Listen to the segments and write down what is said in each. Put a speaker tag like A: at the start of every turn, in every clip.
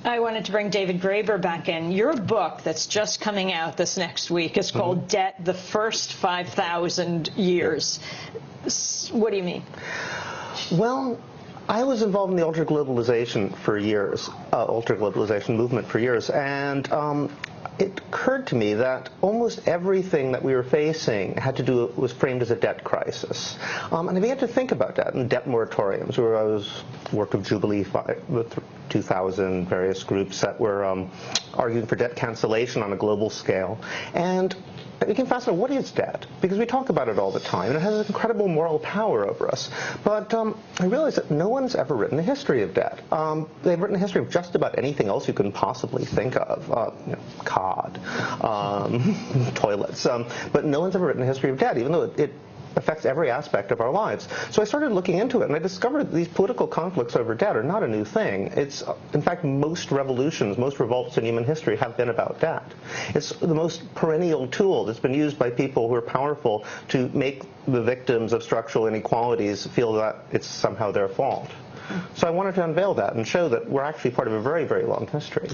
A: I wanted to bring David Graeber back in. Your book that's just coming out this next week is called Debt, the First 5,000 Years. What do you mean?
B: Well, I was involved in the ultra-globalization for years, ultra-globalization movement for years, and it occurred to me that almost everything that we were facing was framed as a debt crisis. And I began to think about that and debt moratoriums, where I was worked with Jubilee with 2,000 various groups that were arguing for debt cancellation on a global scale. And I became fascinated. What is debt? Because we talk about it all the time, and it has incredible moral power over us. But I realized that no one's ever written a history of debt. They've written a history of just about anything else you can possibly think of, cod, toilets. But no one's ever written a history of debt, even though it affects every aspect of our lives. So I started looking into it, and I discovered that these political conflicts over debt are not a new thing. It's, in fact, most revolutions, most revolts in human history have been about debt. It's the most perennial tool that's been used by people who are powerful to make the victims of structural inequalities feel that it's somehow their fault. So I wanted to unveil that and show that we're actually part of a very, very long history.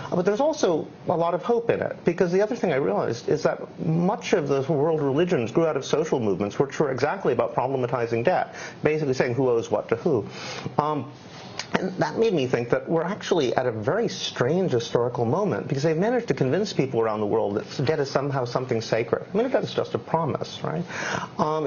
B: But there's also a lot of hope in it, because the other thing I realized is that much of the world religions grew out of social movements, which were exactly about problematizing debt, basically saying who owes what to who. And that made me think that we're actually at a very strange historical moment, because they've managed to convince people around the world that debt is somehow something sacred. I mean, debt is just a promise, right?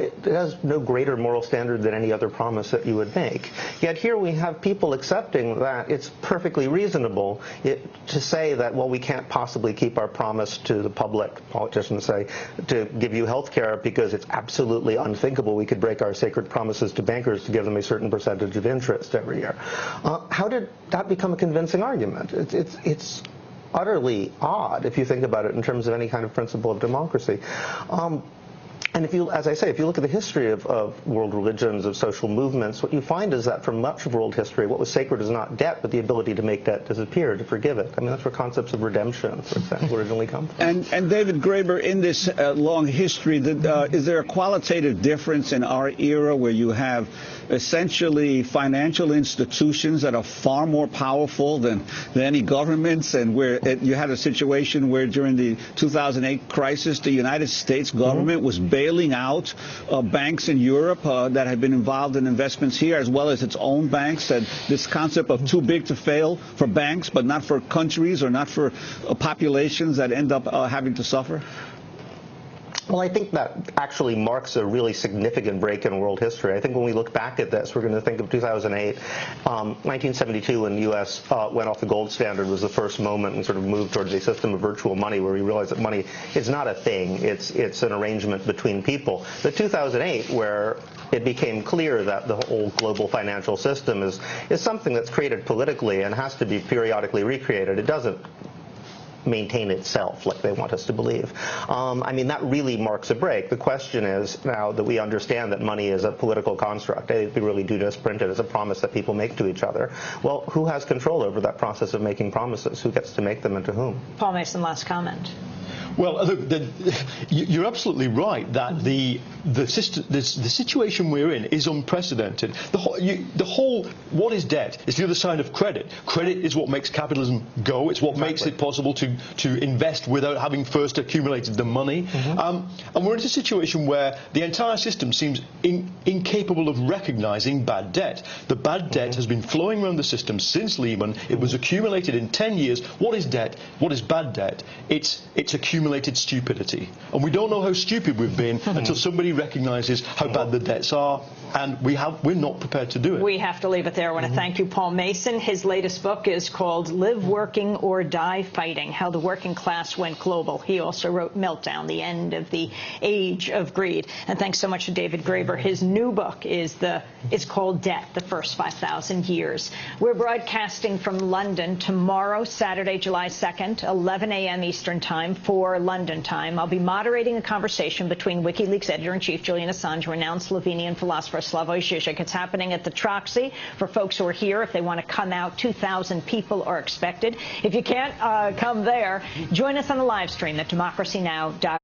B: It has no greater moral standard than any other promise that you would make. Yet here we have people accepting that it's perfectly reasonable to say that, well, we can't possibly keep our promise to the public, politicians say, to give you health care, because it's absolutely unthinkable we could break our sacred promises to bankers to give them a certain percentage of interest every year. How did that become a convincing argument? It's utterly odd if you think about it in terms of any kind of principle of democracy. And if you, as I say, if you look at the history of world religions, of social movements, what you find is that for much of world history, what was sacred is not debt, but the ability to make debt disappear, to forgive it. I mean, that's where concepts of redemption, for example, originally come from.
C: And David Graeber, in this long history, is there a qualitative difference in our era where you have essentially financial institutions that are far more powerful than any governments, and where you had a situation where during the 2008 crisis, the United States government was bailing out banks in Europe that had been involved in investments here, as well as its own banks, and this concept of too big to fail for banks, but not for countries or not for populations that end up having to suffer?
B: Well, I think that actually marks a really significant break in world history. I think when we look back at this, we're going to think of 2008. 1972, when the U.S. Went off the gold standard, was the first moment and sort of moved towards a system of virtual money, where we realized that money is not a thing. It's an arrangement between people. The 2008, where it became clear that the whole global financial system is something that's created politically and has to be periodically recreated. It doesn't maintain itself like they want us to believe. I mean, that really marks a break. The question is, now that we understand that money is a political construct, we really do just print it as a promise that people make to each other. Well, who has control over that process of making promises? Who gets to make them and to whom? Paul
A: Mason, last comment.
D: Well, look, you're absolutely right that the situation we're in is unprecedented. The whole what is debt is the other side of credit. Credit is what makes capitalism go. It's what makes it possible to invest without having first accumulated the money. And we're in a situation where the entire system seems incapable of recognizing bad debt. The bad debt has been flowing around the system since Lehman. It was accumulated in 10 years. What is debt? What is bad debt? It's accumulated stupidity, and we don't know how stupid we've been until somebody recognizes how bad the debts are, and we're not prepared to do it.
A: We have to leave it there. I want to thank you, Paul Mason. His latest book is called Live Working or Die Fighting: How the Working Class Went Global. He also wrote Meltdown, the End of the Age of Greed. And thanks so much to David Graeber. His new book is called Debt, the First 5,000 Years. We're broadcasting from London tomorrow, Saturday, July 2nd, 11 a.m. Eastern Time, 4 London time. I'll be moderating a conversation between WikiLeaks editor-in-chief Julian Assange, renowned Slovenian philosopher Slavoj Žižek. It's happening at the Troxy. For folks who are here, if they want to come out, 2,000 people are expected. If you can't come there, join us on the live stream at democracynow.org.